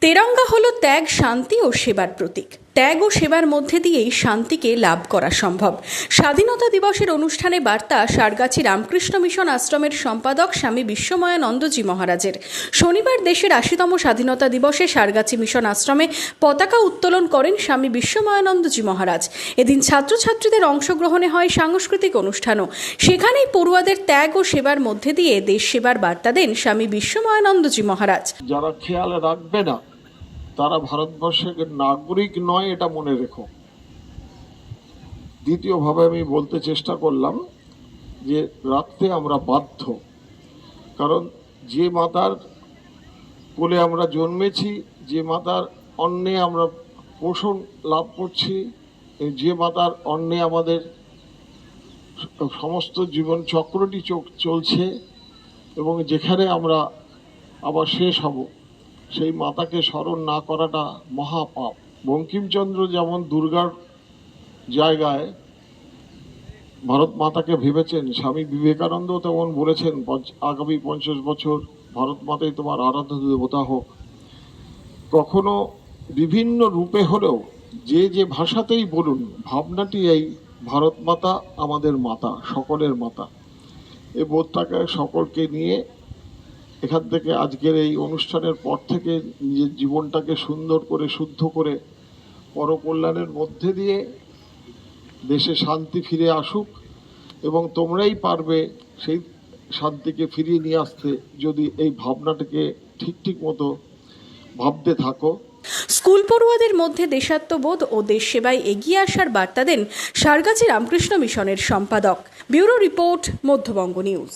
তেরঙ্গা হলো ত্যাগ, শান্তি ও সেবার প্রতীক। ত্যাগ ও সেবার মধ্যে দিয়েই শান্তিকে লাভ করা সম্ভব। স্বাধীনতা দিবসের অনুষ্ঠানে বার্তা সারগাছি রামকৃষ্ণ মিশন আশ্রমের সম্পাদক স্বামী বিশ্বময়ানন্দজি মহারাজের। শনিবার দেশের ৮০তম স্বাধীনতা দিবসে সারগাছি মিশন আশ্রমে পতাকা উত্তোলন করেন স্বামী বিশ্বময়ানন্দজি মহারাজ। এদিন ছাত্রছাত্রীদের অংশগ্রহণে হয় সাংস্কৃতিক অনুষ্ঠানও। সেখানেই পড়ুয়াদের ত্যাগ ও সেবার মধ্যে দিয়ে দেশ সেবার বার্তা দেন স্বামী বিশ্বময়ানন্দজি মহারাজ। যারা খেয়াল রাখবে না তারা ভারতবর্ষের নাগরিক নয়, এটা মনে রেখো। দ্বিতীয়ভাবে আমি বলতে চেষ্টা করলাম যে রাখতে আমরা বাধ্য, কারণ যে মাতার কোলে আমরা জন্মেছি, যে মাতার অন্নে আমরা পোষণ লাভ করছি, যে মাতার অন্নে আমাদের সমস্ত জীবন চক্রটি চলছে এবং যেখানে আমরা আবার শেষ হব, সেই মাতাকে স্মরণ না করাটা মহাপাপ। বঙ্কিমচন্দ্র যেমন দুর্গার জায়গায় ভারত মাতাকে ভেবেছেন, স্বামী বিবেকানন্দ তেমন বলেছেন আগামী 50 বছর ভারত মাতাই তোমার আরাধ্য দেবতা হোক। কখনো বিভিন্ন রূপে হলেও যে যে ভাষাতেই বলুন, ভাবনাটি এই ভারত মাতা আমাদের মাতা, সকলের মাতা। এই বোধটাকে সকলকে নিয়ে এখান থেকে আজকের এই অনুষ্ঠানের পর থেকে নিজের জীবনটাকে সুন্দর করে শুদ্ধ করে পরকল্যাণের মধ্যে দিয়ে দেশে শান্তি ফিরে আসুক, এবং তোমরাই পারবে সেই শান্তিকে ফিরিয়ে নিয়ে আসতে যদি এই ভাবনাটাকে ঠিক মতো ভাবতে থাকো। স্কুল পড়ুয়াদের মধ্যে দেশাত্মবোধ ও দেশ সেবায় এগিয়ে আসার বার্তা দেন সারগাছি রামকৃষ্ণ মিশনের সম্পাদক। Bureau report, Madhyabanga news.